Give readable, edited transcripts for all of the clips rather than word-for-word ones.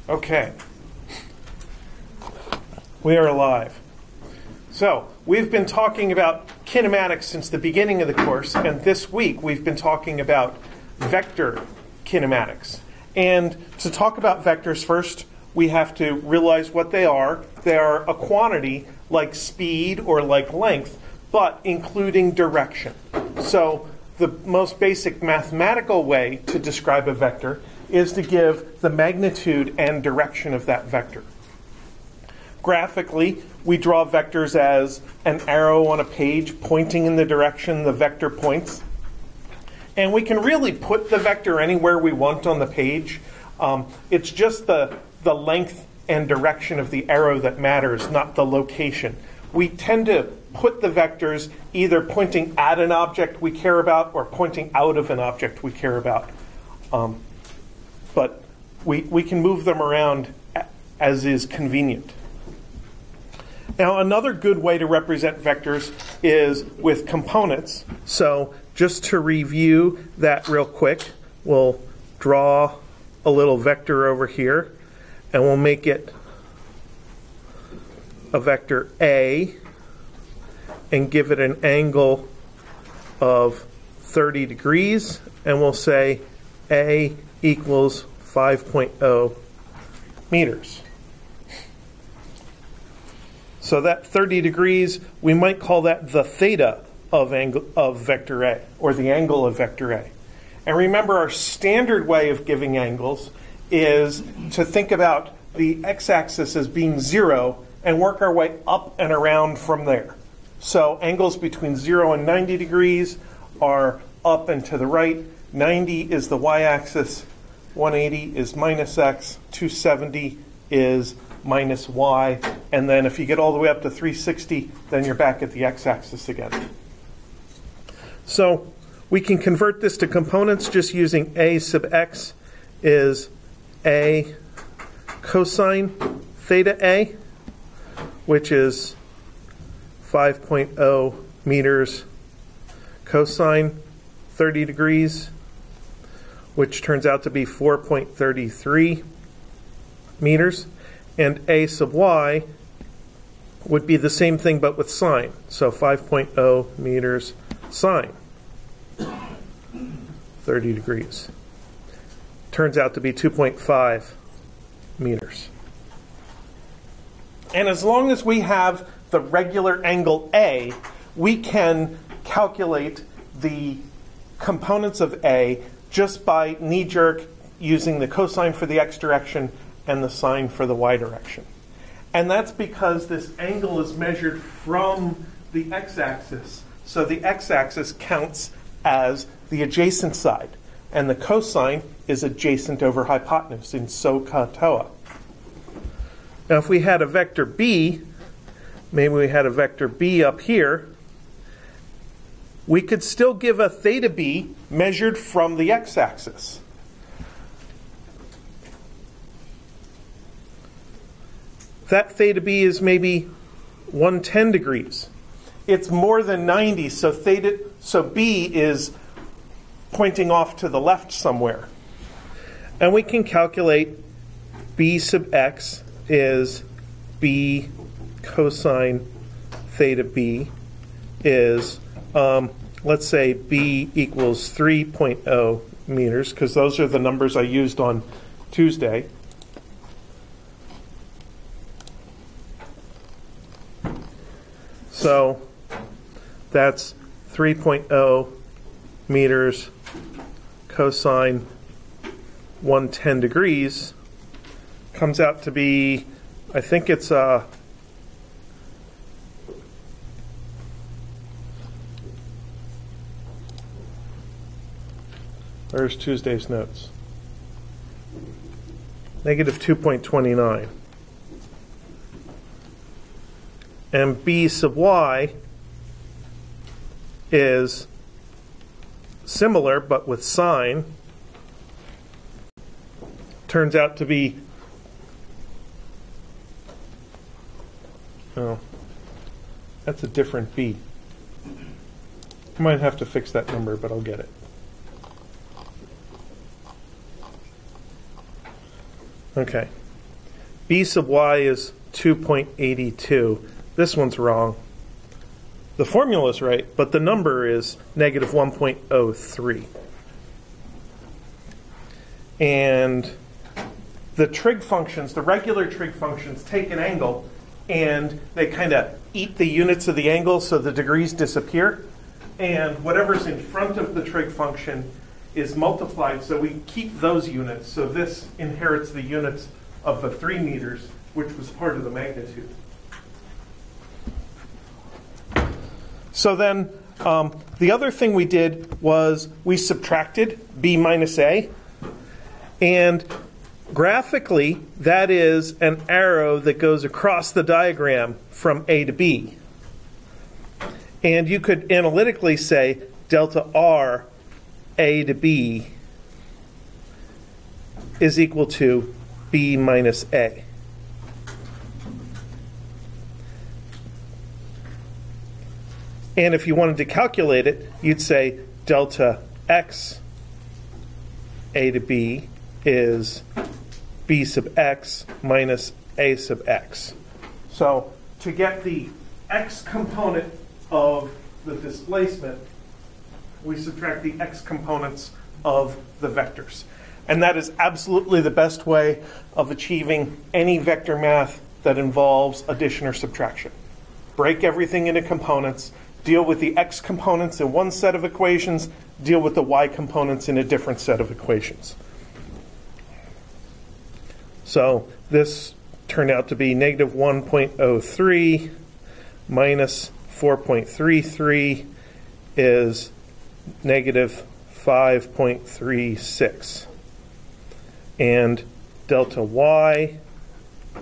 Okay. We are live. So, we've been talking about kinematics since the beginning of the course, and this week we've been talking about vector kinematics. And to talk about vectors first, we have to realize what they are. They are a quantity like speed or like length, but including direction. So, the most basic mathematical way to describe a vector is to give the magnitude and direction of that vector. Graphically, we draw vectors as an arrow on a page pointing in the direction the vector points. And we can really put the vector anywhere we want on the page. It's just the length and direction of the arrow that matters, not the location. We tend to put the vectors either pointing at an object we care about or pointing out of an object we care about. But we can move them around as is convenient. Now, another good way to represent vectors is with components. So just to review that real quick, we'll draw a little vector over here, and we'll make it a vector A and give it an angle of 30 degrees, and we'll say A equals 5.0 meters. So that 30 degrees, we might call that the theta of vector A, or the angle of vector A. And remember, our standard way of giving angles is to think about the x-axis as being 0 and work our way up and around from there. So angles between 0 and 90 degrees are up and to the right. 90 is the y-axis, 180 is minus x, 270 is minus y, and then if you get all the way up to 360, then you're back at the x-axis again. So we can convert this to components just using a sub x is a cosine theta a, which is 5.0 meters cosine 30 degrees, which turns out to be 4.33 meters. And a sub y would be the same thing but with sine. So 5.0 meters sine 30 degrees. Turns out to be 2.5 meters. And as long as we have the regular angle A, we can calculate the components of A just by knee-jerk using the cosine for the x direction and the sine for the y direction. And that's because this angle is measured from the x-axis. So the x-axis counts as the adjacent side, and the cosine is adjacent over hypotenuse in SOHCAHTOA. Now if we had a vector b, maybe we had a vector b up here, we could still give a theta b measured from the x-axis. That theta b is maybe 110 degrees. It's more than 90, so b is pointing off to the left somewhere. And we can calculate b sub x is b cosine theta b is, let's say b equals 3.0 meters, because those are the numbers I used on Tuesday. So that's 3.0 meters cosine 110 degrees. Comes out to be, I think it's where's Tuesday's notes? Negative 2.29. And b sub y is similar, but with sine. Turns out to be, oh, that's a different b. I might have to fix that number, but I'll get it. Okay. b sub y is 2.82. This one's wrong. The formula is right, but the number is negative 1.03. And the trig functions, the regular trig functions, take an angle and they kind of eat the units of the angle so the degrees disappear. And whatever's in front of the trig function is multiplied, so we keep those units. So this inherits the units of the 3 meters, which was part of the magnitude. So then the other thing we did was we subtracted b minus a. And graphically, that is an arrow that goes across the diagram from a to b. And you could analytically say delta r a to b is equal to b minus a. And if you wanted to calculate it, you'd say delta x a to b is b sub x minus a sub x. So to get the x component of the displacement, we subtract the x components of the vectors. And that is absolutely the best way of achieving any vector math that involves addition or subtraction. Break everything into components, deal with the x components in one set of equations, deal with the y components in a different set of equations. So this turned out to be negative 1.03 minus 4.33 is negative 5.36. And delta y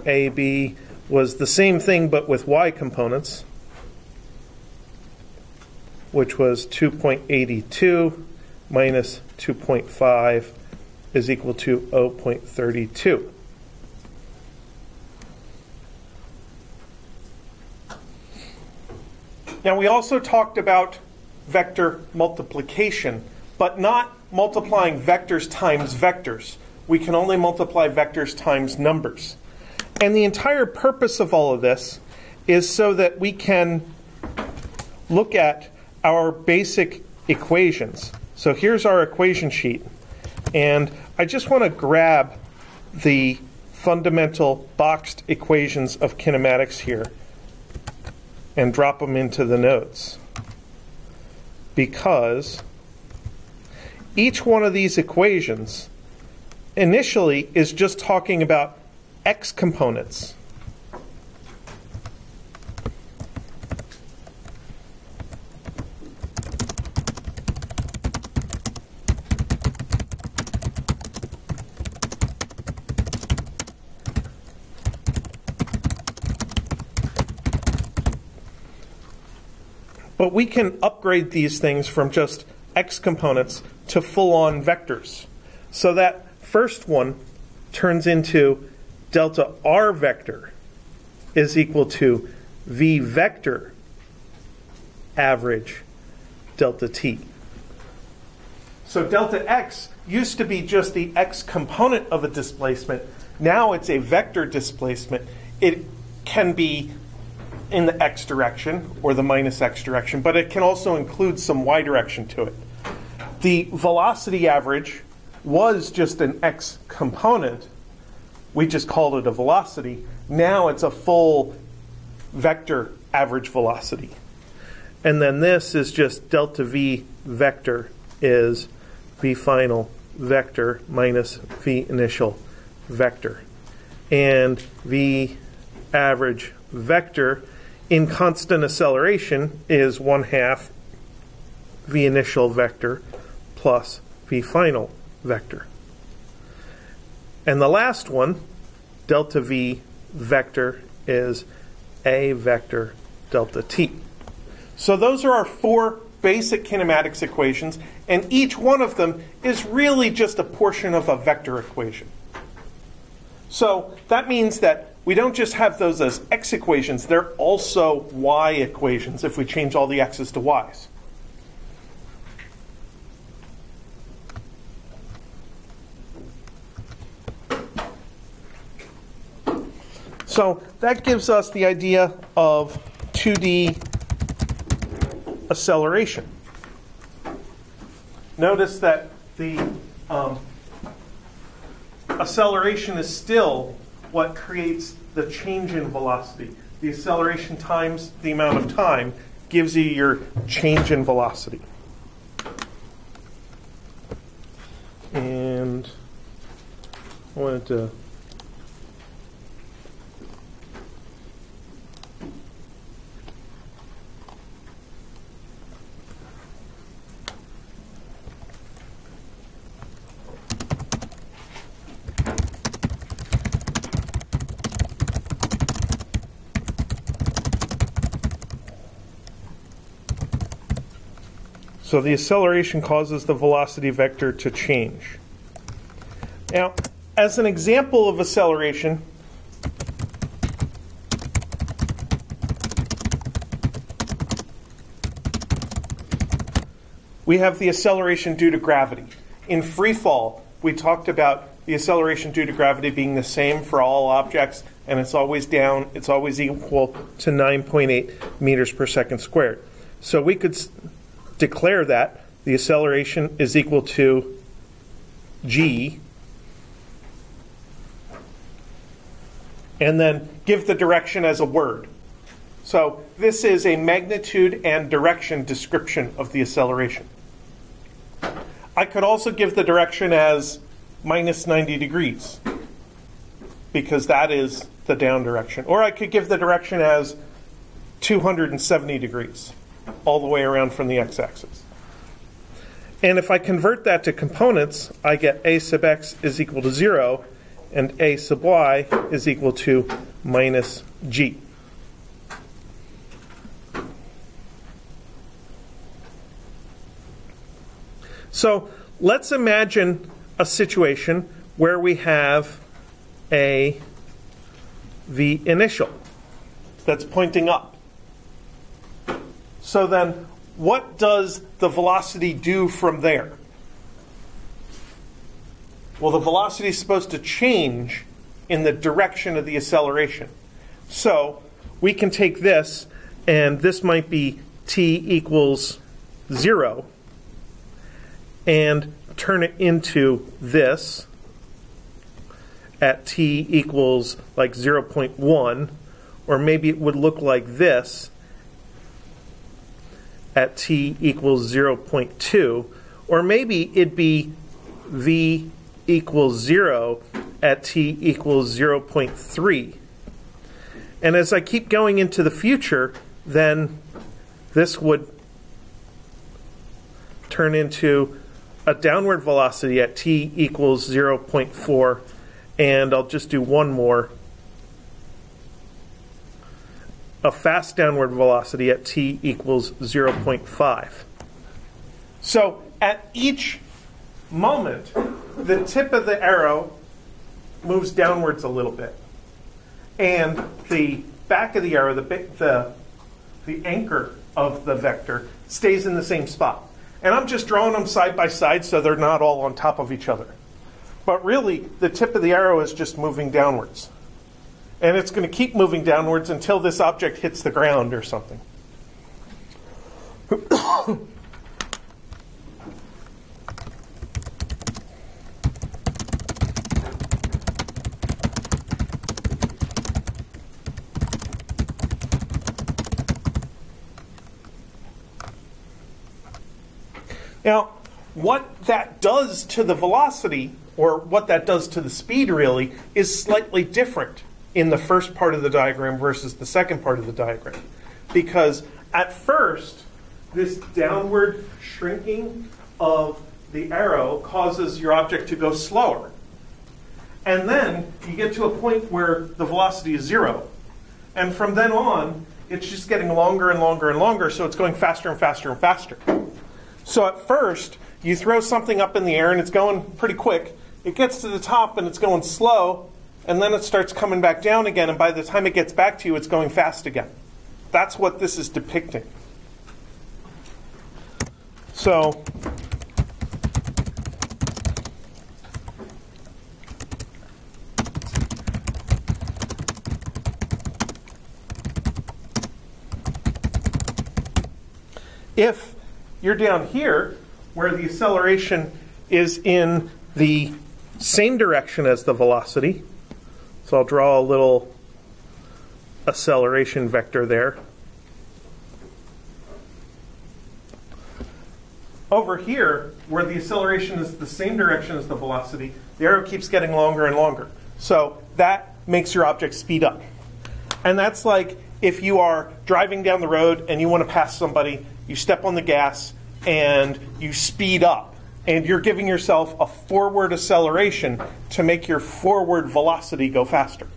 AB was the same thing but with y components, which was 2.82 minus 2.5 is equal to 0.32. Now we also talked about vector multiplication, but not multiplying vectors times vectors. We can only multiply vectors times numbers. And the entire purpose of all of this is so that we can look at our basic equations. So here's our equation sheet. And I just want to grab the fundamental boxed equations of kinematics here and drop them into the notes, because each one of these equations initially is just talking about x components. But we can upgrade these things from just x components to full-on vectors. So that first one turns into delta r vector is equal to v vector average delta t. So delta x used to be just the x component of a displacement. Now it's a vector displacement. It can be in the x direction or the minus x direction, but it can also include some y direction to it. The velocity average was just an x component. We just called it a velocity. Now it's a full vector average velocity. And then this is just delta v vector is v final vector minus v initial vector. And v average vector in constant acceleration is 1/2 v initial vector plus v final vector. And the last one, delta v vector, is a vector delta t. So those are our 4 basic kinematics equations, and each one of them is really just a portion of a vector equation. So that means that we don't just have those as x equations, they're also y equations if we change all the x's to y's. So that gives us the idea of 2D acceleration. Notice that the acceleration is still what creates the change in velocity. The acceleration times the amount of time gives you your change in velocity. And I wanted to so the acceleration causes the velocity vector to change. Now, as an example of acceleration, we have the acceleration due to gravity. In free fall, we talked about the acceleration due to gravity being the same for all objects, and it's always down, it's always equal to 9.8 meters per second squared. So we could declare that the acceleration is equal to g, and then give the direction as a word. So this is a magnitude and direction description of the acceleration. I could also give the direction as minus 90 degrees, because that is the down direction. Or I could give the direction as 270 degrees, all the way around from the x-axis. And if I convert that to components, I get a sub x is equal to 0, and a sub y is equal to minus g. So let's imagine a situation where we have the initial that's pointing up. So then what does the velocity do from there? Well, the velocity is supposed to change in the direction of the acceleration. So we can take this, and this might be t equals 0, and turn it into this at t equals like 0.1, or maybe it would look like this at t equals 0.2, or maybe it'd be v equals 0 at t equals 0.3. And as I keep going into the future, then this would turn into a downward velocity at t equals 0.4, and I'll just do one more. A fast downward velocity at t equals 0.5. So at each moment, the tip of the arrow moves downwards a little bit, and the back of the arrow, the anchor of the vector, stays in the same spot. And I'm just drawing them side by side so they're not all on top of each other. But really, the tip of the arrow is just moving downwards. And it's going to keep moving downwards until this object hits the ground or something. Now, what that does to the velocity, or what that does to the speed really, is slightly different in the first part of the diagram versus the second part of the diagram. Because at first, this downward shrinking of the arrow causes your object to go slower. And then you get to a point where the velocity is 0. And from then on, it's just getting longer and longer and longer, so it's going faster and faster and faster. So at first, you throw something up in the air and it's going pretty quick. It gets to the top and it's going slow, and then it starts coming back down again, and by the time it gets back to you, it's going fast again. That's what this is depicting. So If you're down here, where the acceleration is in the same direction as the velocity, so I'll draw a little acceleration vector there. Over here, where the acceleration is the same direction as the velocity, the arrow keeps getting longer and longer. So that makes your object speed up. And that's like if you are driving down the road and you want to pass somebody, you step on the gas and you speed up. And you're giving yourself a forward acceleration to make your forward velocity go faster.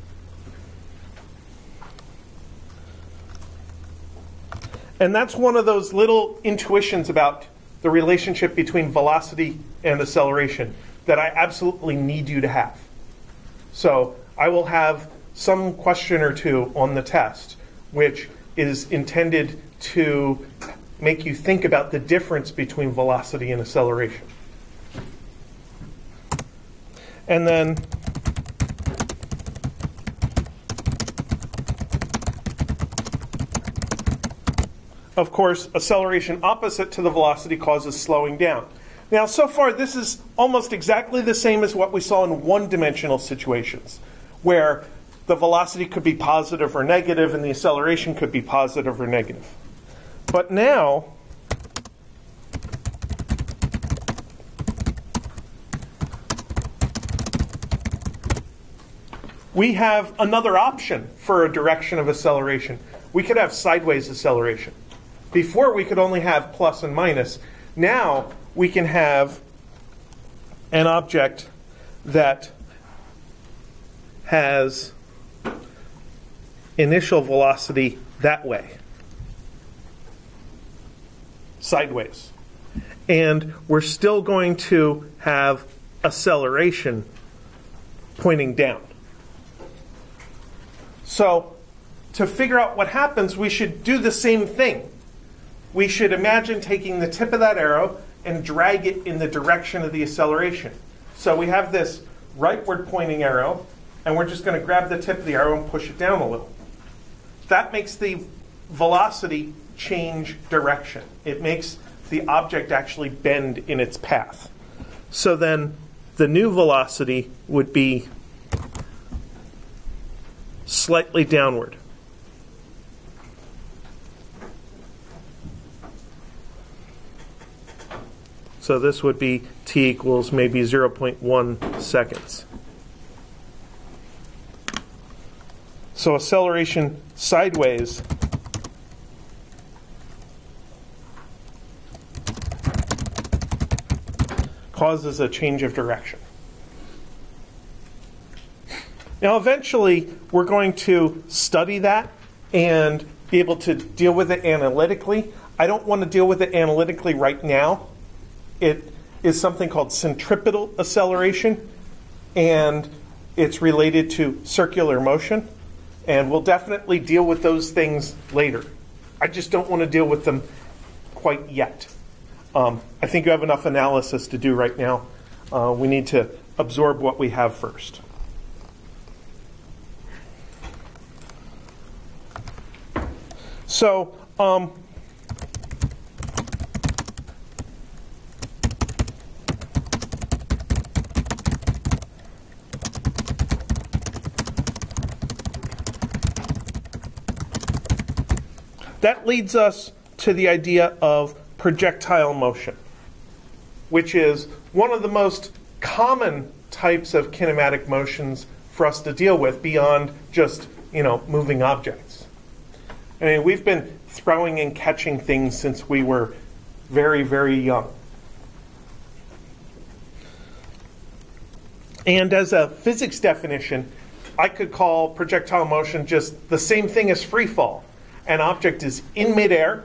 And that's one of those little intuitions about the relationship between velocity and acceleration that I absolutely need you to have. So I will have some question or two on the test which is intended to make you think about the difference between velocity and acceleration. And then of course, acceleration opposite to the velocity causes slowing down. Now, so far, this is almost exactly the same as what we saw in one-dimensional situations, where the velocity could be positive or negative, and the acceleration could be positive or negative. But now, we have another option for a direction of acceleration. We could have sideways acceleration. Before, we could only have plus and minus. Now, we can have an object that has initial velocity that way, sideways. And we're still going to have acceleration pointing down. So, to figure out what happens, we should do the same thing. We should imagine taking the tip of that arrow and drag it in the direction of the acceleration. So we have this rightward pointing arrow, and we're just going to grab the tip of the arrow and push it down a little. That makes the velocity change direction. It makes the object actually bend in its path. So then the new velocity would be slightly downward. So this would be t equals maybe 0.1 seconds. So acceleration sideways causes a change of direction. Now eventually we're going to study that and be able to deal with it analytically. I don't want to deal with it analytically right now. It is something called centripetal acceleration, and it's related to circular motion. And we'll definitely deal with those things later. I just don't want to deal with them quite yet. I think you have enough analysis to do right now. We need to absorb what we have first. So, that leads us to the idea of projectile motion, which is one of the most common types of kinematic motions for us to deal with beyond just, moving objects. I mean, we've been throwing and catching things since we were very, very young. And as a physics definition, I could call projectile motion just the same thing as free fall. An object is in midair,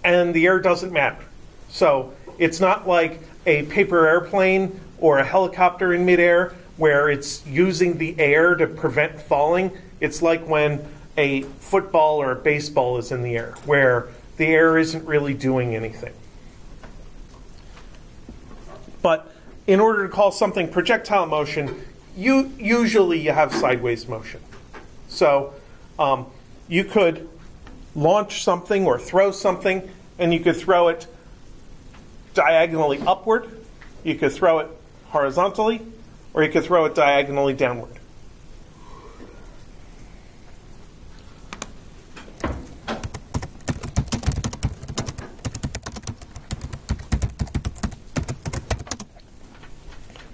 and the air doesn't matter. So it's not like a paper airplane or a helicopter in midair where it's using the air to prevent falling. It's like when a football or a baseball is in the air, where the air isn't really doing anything. But in order to call something projectile motion, usually you have sideways motion. So you could launch something or throw something, and you could throw it diagonally upward, you could throw it horizontally, or you could throw it diagonally downward.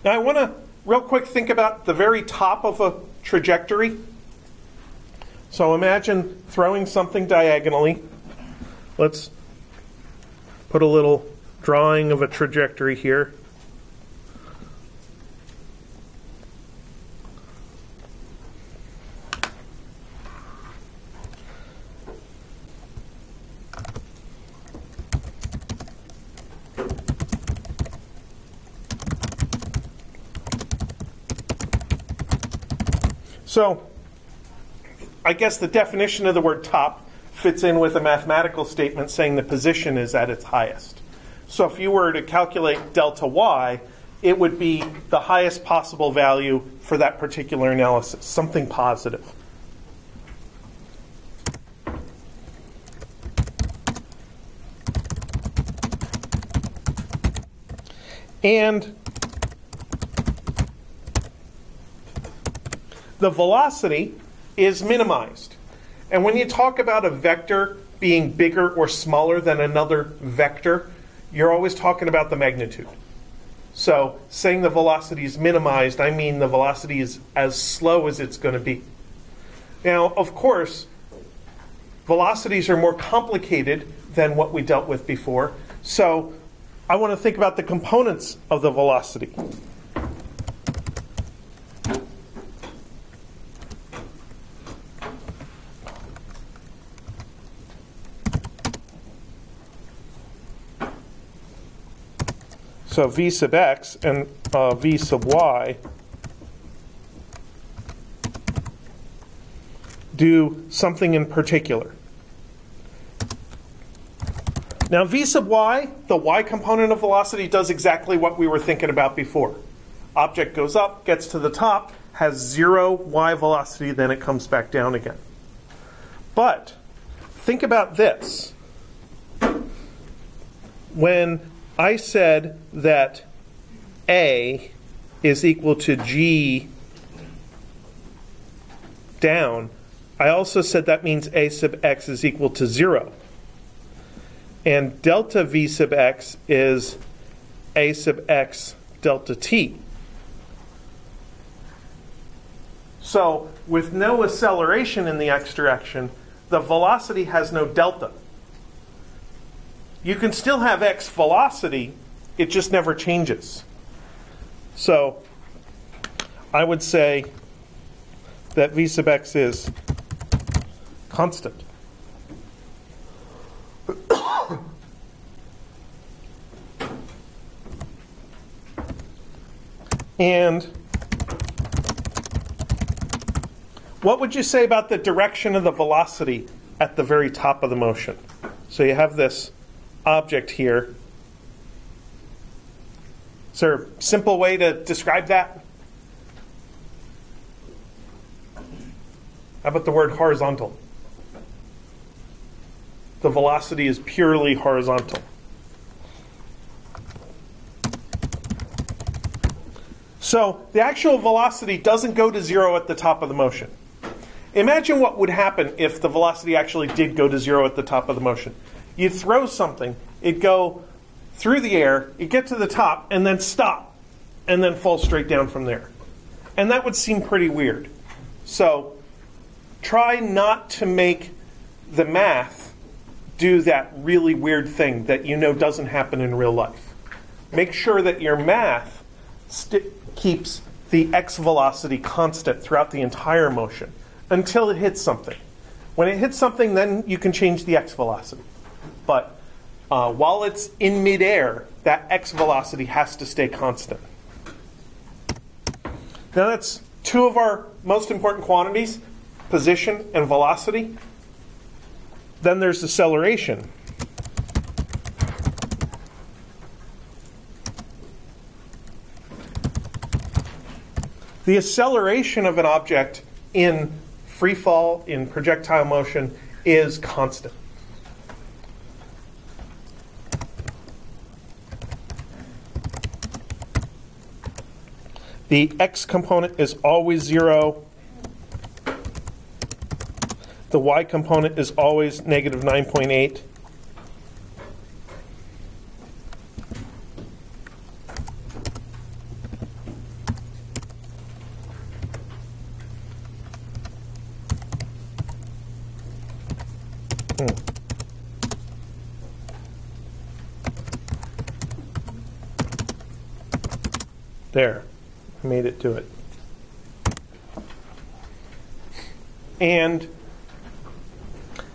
Now I want to real quick think about the very top of a trajectory. So imagine throwing something diagonally. Let's put a little drawing of a trajectory here. So I guess the definition of the word top fits in with a mathematical statement saying the position is at its highest. So if you were to calculate delta y, it would be the highest possible value for that particular analysis, something positive. And the velocity is minimized. And when you talk about a vector being bigger or smaller than another vector, you're always talking about the magnitude. So saying the velocity is minimized, I mean the velocity is as slow as it's going to be. Now, of course, velocities are more complicated than what we dealt with before. So I want to think about the components of the velocity. So v sub x and v sub y do something in particular. Now v sub y, the y component of velocity, does exactly what we were thinking about before. Object goes up, gets to the top, has 0 y velocity, then it comes back down again. But think about this. When I said that A is equal to G down, I also said that means A sub x is equal to 0. And delta V sub x is A sub x delta t. So with no acceleration in the x direction, the velocity has no delta. You can still have x velocity, it just never changes. So I would say that v sub x is constant. And what would you say about the direction of the velocity at the very top of the motion? So you have this object here. Is there a simple way to describe that? How about the word horizontal? The velocity is purely horizontal. So the actual velocity doesn't go to 0 at the top of the motion. Imagine what would happen if the velocity actually did go to 0 at the top of the motion. You'd throw something, it'd go through the air, it'd get to the top, and then stop, and then fall straight down from there. And that would seem pretty weird. So try not to make the math do that really weird thing that you know doesn't happen in real life. Make sure that your math keeps the x velocity constant throughout the entire motion until it hits something. When it hits something, then you can change the x velocity. But while it's in midair, that x velocity has to stay constant. Now that's two of our most important quantities, position and velocity. Then there's acceleration. The acceleration of an object in free fall, in projectile motion, is constant. The x component is always 0. The y component is always negative 9.8. There, I made it do it. And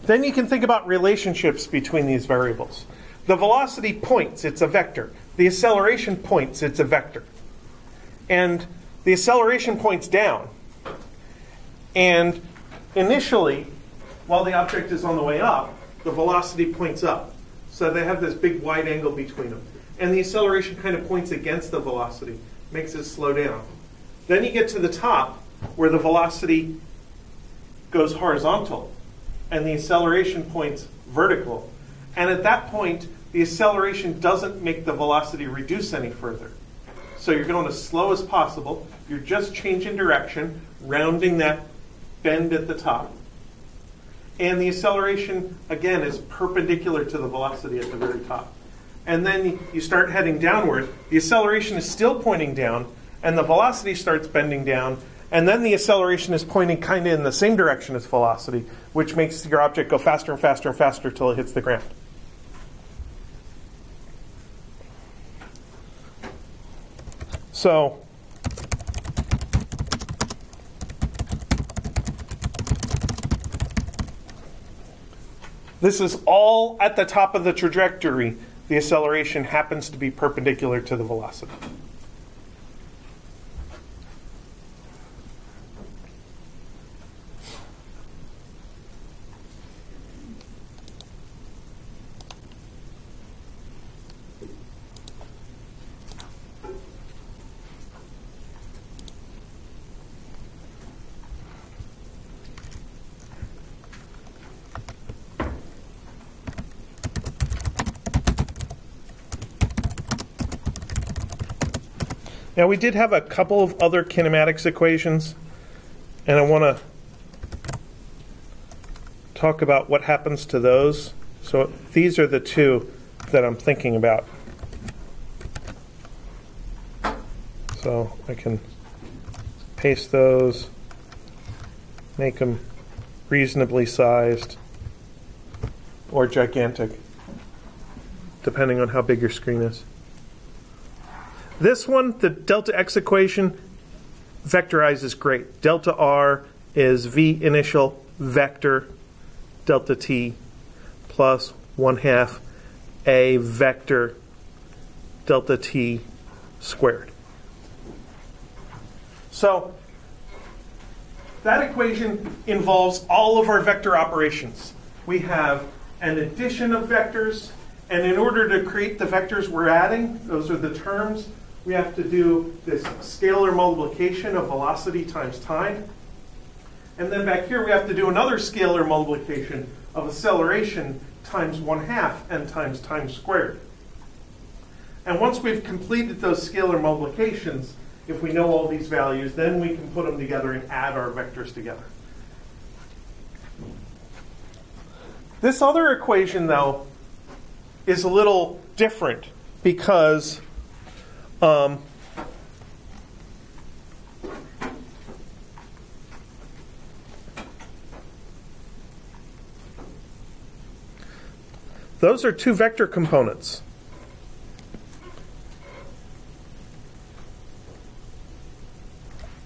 then you can think about relationships between these variables. The velocity points, it's a vector. The acceleration points, it's a vector. And the acceleration points down. And initially, while the object is on the way up, the velocity points up. So they have this big wide angle between them. And the acceleration kind of points against the velocity, makes it slow down. Then you get to the top, where the velocity goes horizontal, and the acceleration points vertical. And at that point, the acceleration doesn't make the velocity reduce any further. So you're going as slow as possible. You're just changing direction, rounding that bend at the top. And the acceleration, again, is perpendicular to the velocity at the very top. And then you start heading downward. The acceleration is still pointing down, and the velocity starts bending down. And then the acceleration is pointing kind of in the same direction as velocity, which makes your object go faster and faster and faster until it hits the ground. So this is all at the top of the trajectory. The acceleration happens to be perpendicular to the velocity. Now we did have a couple of other kinematics equations, and I want to talk about what happens to those. So these are the two that I'm thinking about. So I can paste those, make them reasonably sized or gigantic, depending on how big your screen is. This one, the delta x equation, vectorizes great. Delta r is v initial vector delta t plus 1/2 a vector delta t squared. So that equation involves all of our vector operations. We have an addition of vectors, and in order to create the vectors we're adding, those are the terms, we have to do this scalar multiplication of velocity times time. And then back here we have to do another scalar multiplication of acceleration times 1/2 and times time squared. And once we've completed those scalar multiplications, if we know all these values, then we can put them together and add our vectors together. This other equation, though, is a little different because those are two vector components.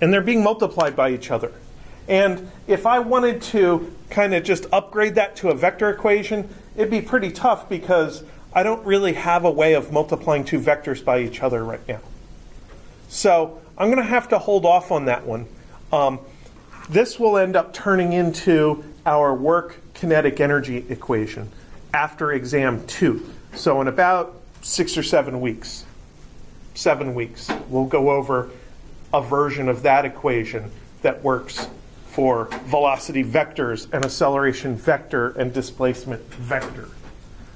And they're being multiplied by each other. And if I wanted to kind of just upgrade that to a vector equation, it'd be pretty tough because I don't really have a way of multiplying two vectors by each other right now. So I'm going to have to hold off on that one. This will end up turning into our work kinetic energy equation after exam 2. So in about 6 or 7 weeks, 7 weeks, we'll go over a version of that equation that works for velocity vectors and acceleration vector and displacement vector.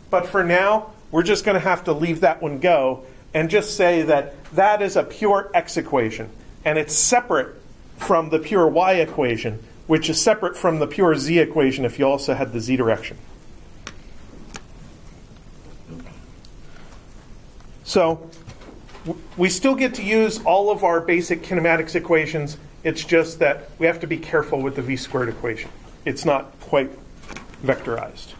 But for now, we're just going to have to leave that one go and just say that that is a pure x equation. and it's separate from the pure y equation, which is separate from the pure z equation if you also had the z direction. So we still get to use all of our basic kinematics equations. It's just that we have to be careful with the v squared equation. It's not quite vectorized.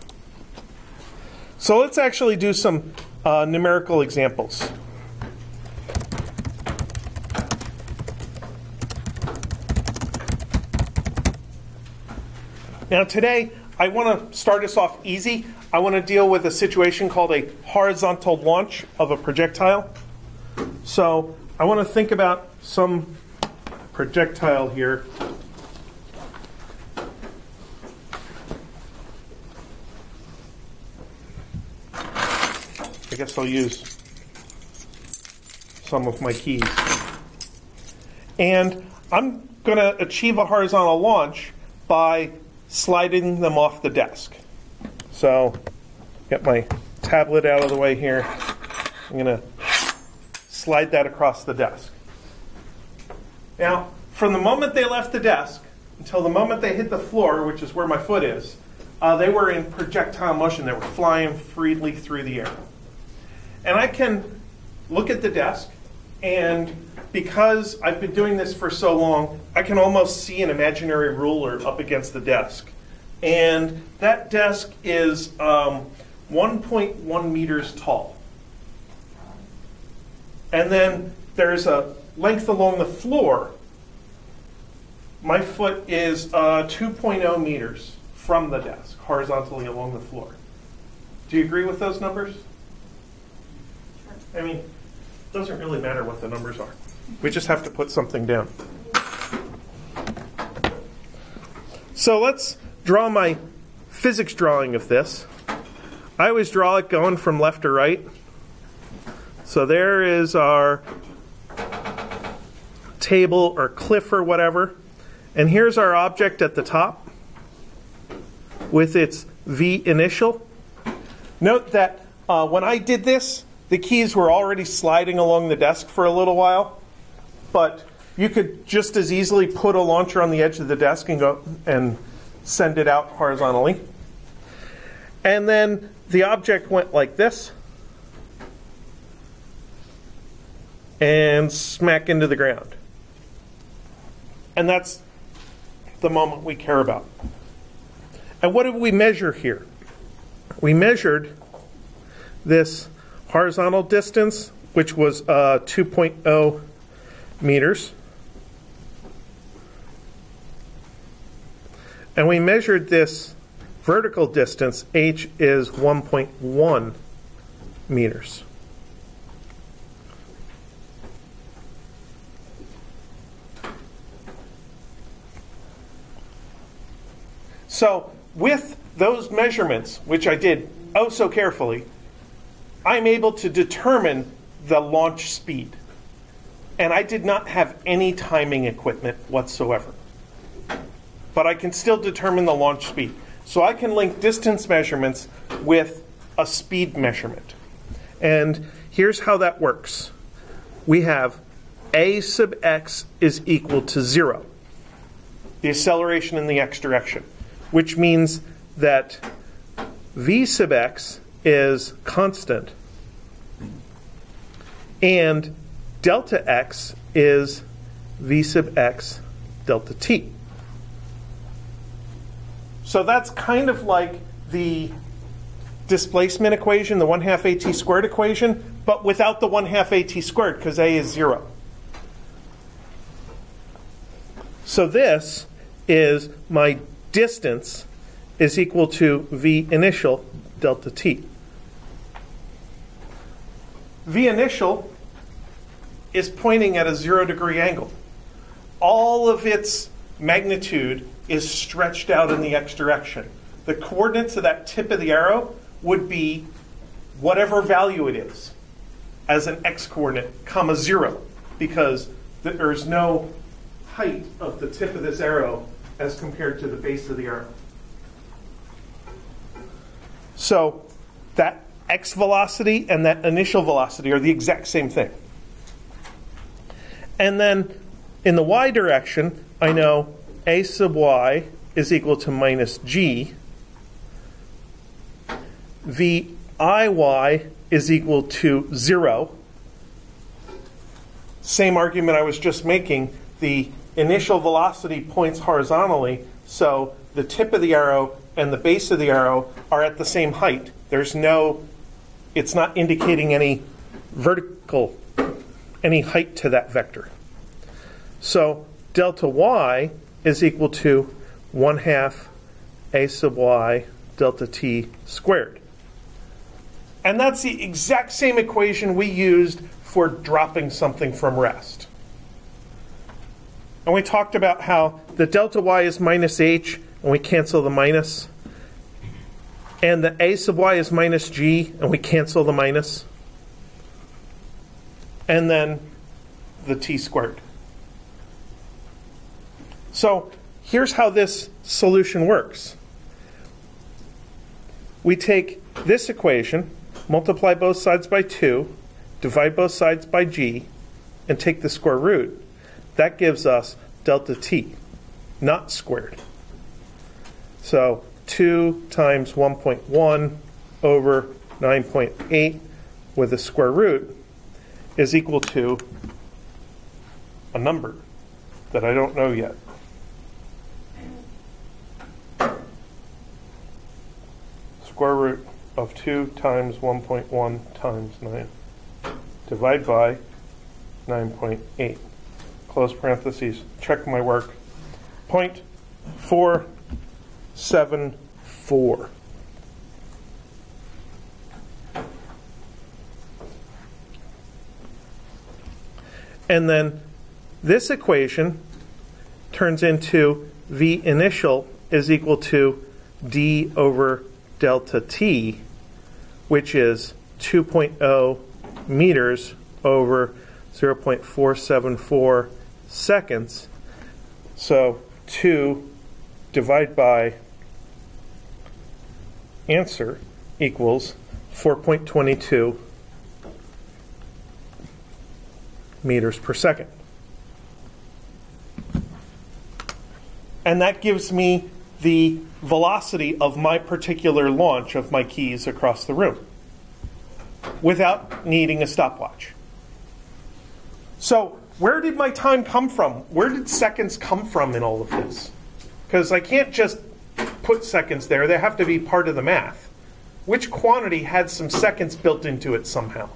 So let's actually do some numerical examples. Now today, I want to start us off easy. I want to deal with a situation called a horizontal launch of a projectile. So I want to think about some projectile here. I guess I'll use some of my keys. And I'm going to achieve a horizontal launch by sliding them off the desk. So get my tablet out of the way here. I'm going to slide that across the desk. Now, from the moment they left the desk until the moment they hit the floor, which is where my foot is, they were in projectile motion. They were flying freely through the air. And I can look at the desk, and because I've been doing this for so long, I can almost see an imaginary ruler up against the desk. And that desk is 1.1 meters tall. And then there's a length along the floor. My foot is 2.0 meters from the desk, horizontally along the floor. Do you agree with those numbers? I mean, it doesn't really matter what the numbers are. We just have to put something down. So let's draw my physics drawing of this. I always draw it going from left to right. So there is our table or cliff or whatever. And here's our object at the top with its V initial. Note that when I did this, the keys were already sliding along the desk for a little while, but you could just as easily put a launcher on the edge of the desk and go and send it out horizontally. And then the object went like this and smack into the ground. And that's the moment we care about. And what did we measure here? We measured this horizontal distance, which was 2.0 meters. And we measured this vertical distance, h is 1.1 meters. So with those measurements, which I did oh so carefully, I'm able to determine the launch speed. And I did not have any timing equipment whatsoever. But I can still determine the launch speed. So I can link distance measurements with a speed measurement. And here's how that works. We have a sub x is equal to 0, the acceleration in the x direction, which means that v sub x is constant and delta x is v sub x delta t. So that's kind of like the displacement equation, the 1/2 at squared equation, but without the 1/2 at squared because a is 0. So this is my distance is equal to v initial delta t. V initial is pointing at a 0-degree angle. All of its magnitude is stretched out in the x direction. The coordinates of that tip of the arrow would be whatever value it is as an x coordinate, comma 0, because there's no height of the tip of this arrow as compared to the base of the arrow. So that x velocity and that initial velocity are the exact same thing. And then in the y direction, I know a sub y is equal to minus g. VIY is equal to 0. Same argument I was just making. The initial velocity points horizontally, so the tip of the arrow and the base of the arrow are at the same height. There's no, it's not indicating any vertical, any height to that vector. So delta y is equal to 1/2 a sub y delta t squared. And that's the exact same equation we used for dropping something from rest. And we talked about how the delta y is minus h, and we cancel the minus. And the a sub y is minus g, and we cancel the minus. And then the t squared. So here's how this solution works. We take this equation, multiply both sides by 2, divide both sides by g, and take the square root. That gives us delta t, not squared. So 2 times 1.1 over 9.8 with a square root is equal to a number that I don't know yet. Square root of 2 times 1.1 times 9. Divide by 9.8. Close parentheses. Check my work. 0.474. And then this equation turns into V initial is equal to d over delta t, which is 2.0 meters over 0.474 seconds. So 2 divided by answer equals 4.22 meters per second. And that gives me the velocity of my particular launch of my keys across the room without needing a stopwatch. So where did my time come from? Where did seconds come from in all of this? Because I can't just put seconds there. They have to be part of the math. Which quantity had some seconds built into it somehow?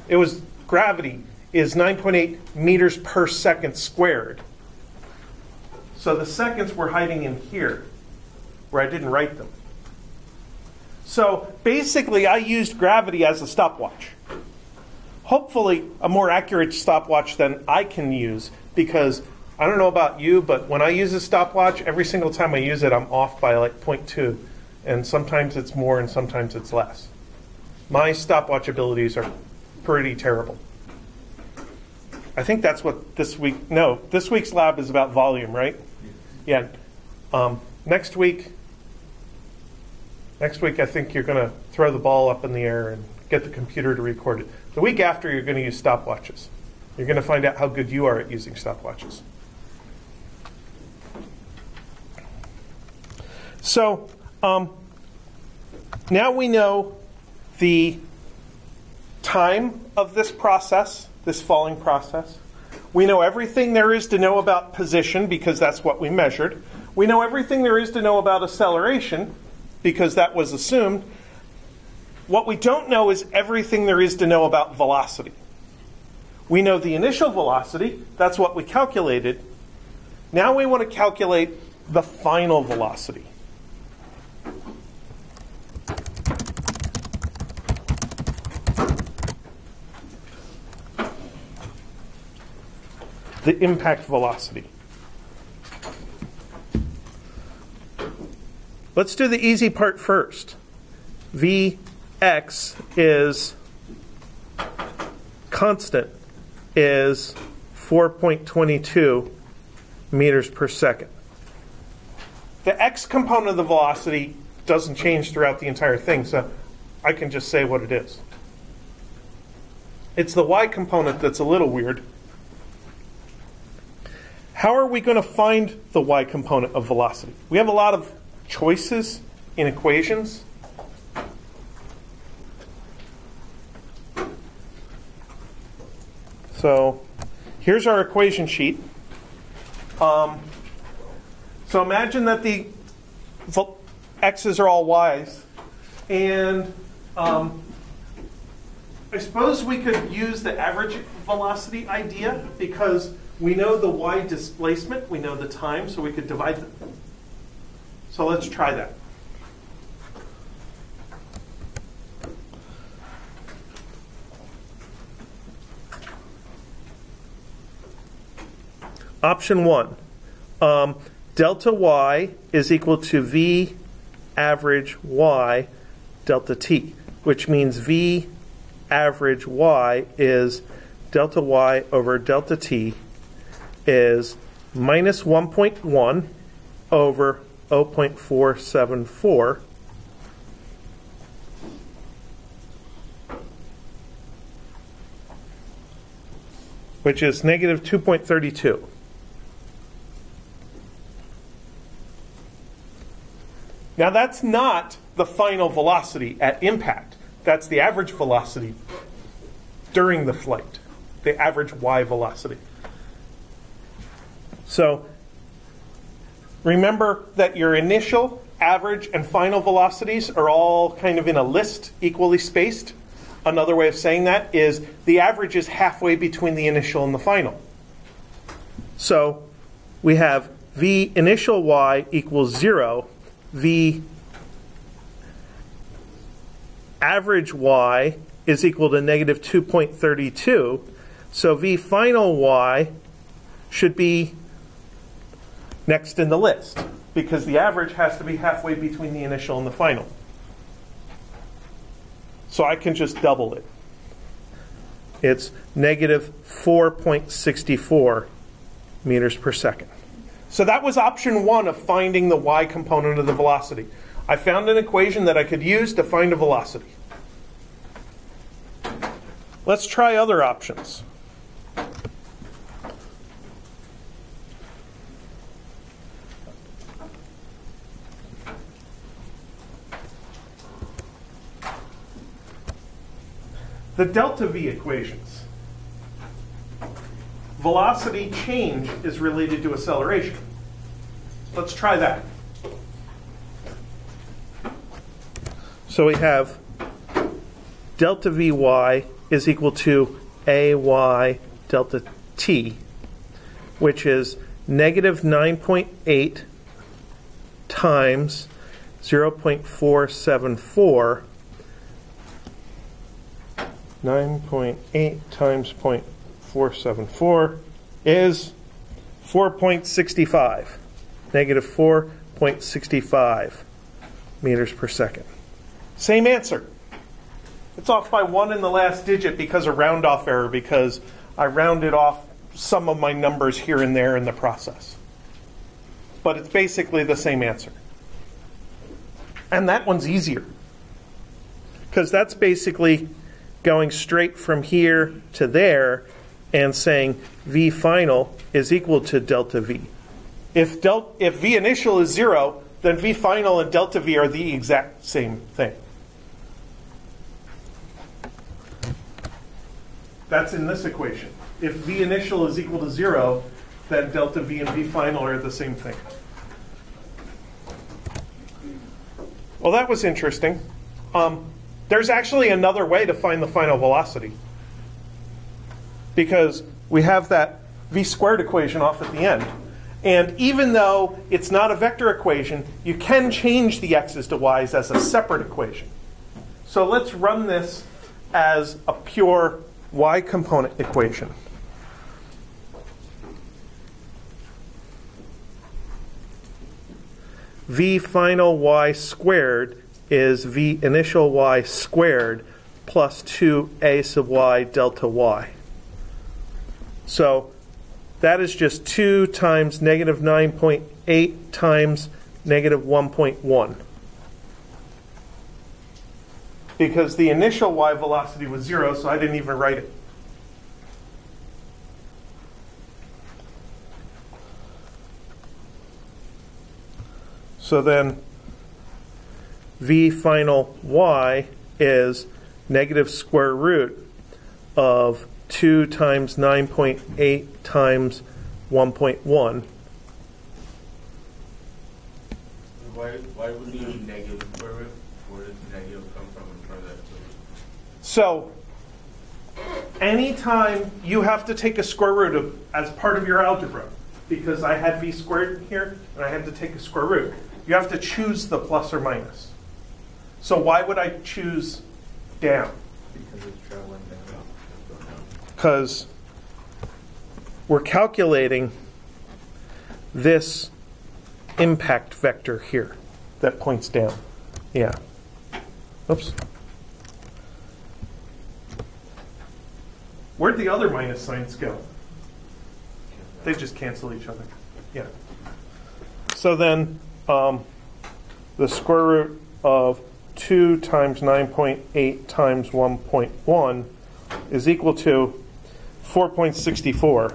It was gravity is 9.8 meters per second squared. So the seconds were hiding in here, where I didn't write them. So basically, I used gravity as a stopwatch. Hopefully, a more accurate stopwatch than I can use, because I don't know about you, but when I use a stopwatch, every single time I use it, I'm off by like 0.2. And sometimes it's more and sometimes it's less. My stopwatch abilities are pretty terrible. I think that's what this week, no, this week's lab is about volume, right? Yeah. Next week, I think you're going to throw the ball up in the air and get the computer to record it. The week after, you're going to use stopwatches. You're going to find out how good you are at using stopwatches. So now we know the time of this process, this falling process. We know everything there is to know about position because that's what we measured. We know everything there is to know about acceleration because that was assumed. What we don't know is everything there is to know about velocity. We know the initial velocity. That's what we calculated. Now we want to calculate the final velocity. The impact velocity. Let's do the easy part first. Vx is constant, is 4.22 meters per second. The x component of the velocity doesn't change throughout the entire thing, so I can just say what it is. It's the y component that's a little weird. how are we going to find the y component of velocity? We have a lot of choices in equations. So here's our equation sheet. So imagine that the x's are all y's, and I suppose we could use the average velocity idea because we know the y displacement, we know the time, so we could divide them. So let's try that. Option 1, delta y is equal to v average y delta t, which means v average y is delta y over delta t is minus 1.1 over 0.474, which is negative 2.32. Now that's not the final velocity at impact. That's the average velocity during the flight, the average y velocity. So remember that your initial, average, and final velocities are all kind of in a list, equally spaced. Another way of saying that is the average is halfway between the initial and the final. So we have v initial y equals 0, v average y is equal to negative 2.32, so v final y should be next in the list, because the average has to be halfway between the initial and the final. So I can just double it. It's negative 4.64 meters per second. So that was option 1 of finding the y component of the velocity. I found an equation that I could use to find a velocity. Let's try other options. The delta v equations. Velocity change is related to acceleration. Let's try that. So we have delta vy is equal to ay delta t, which is negative 9.8 times 0.474. 9.8 times 0.474 is 4.65, negative 4.65 meters per second. Same answer. It's off by 1 in the last digit because of round-off error, because I rounded off some of my numbers here and there in the process. But it's basically the same answer. And that one's easier, because that's basically going straight from here to there and saying v final is equal to delta v. If v initial is 0, then v final and delta v are the exact same thing. That's in this equation. If v initial is equal to 0, then delta v and v final are the same thing. Well, that was interesting. There's actually another way to find the final velocity, because we have that v squared equation off at the end. And even though it's not a vector equation, you can change the x's to y's as a separate equation. So let's run this as a pure y component equation. V final y squared is v initial y squared plus 2a sub y delta y. So that is just 2 times negative 9.8 times negative 1.1. Because the initial y velocity was 0, so I didn't even write it. So then V final y is negative square root of 2 times 9.8 times 1.1. Why would you need negative square root? Where does negative come from in front of that? So anytime you have to take a square root of, as part of your algebra, because I had v squared here and I had to take a square root, you have to choose the plus or minus. So why would I choose down? Because it's traveling down. Because we're calculating this impact vector here that points down. Yeah. Oops. Where'd the other minus signs go? They just cancel each other. Yeah. So then the square root of 2 times 9.8 times 1.1 is equal to 4.64.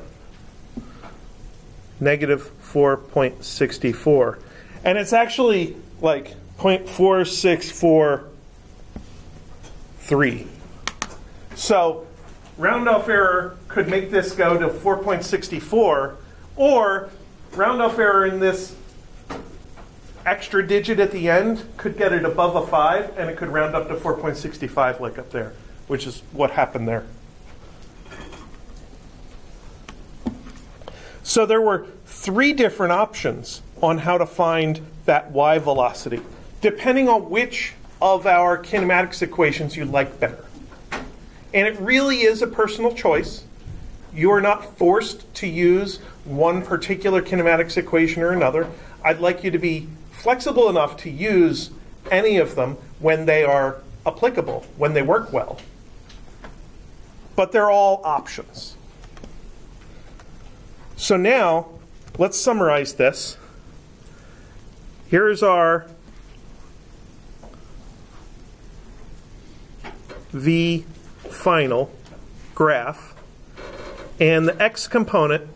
Negative 4.64. And it's actually like 0.4643. So round off error could make this go to 4.64, or round off error in this extra digit at the end could get it above a 5, and it could round up to 4.65 like up there, which is what happened there. So there were 3 different options on how to find that y velocity, depending on which of our kinematics equations you like better. And it really is a personal choice. You are not forced to use one particular kinematics equation or another. I'd like you to be flexible enough to use any of them when they are applicable, when they work well. But they're all options. So now, let's summarize this. Here's our V final graph. And the x component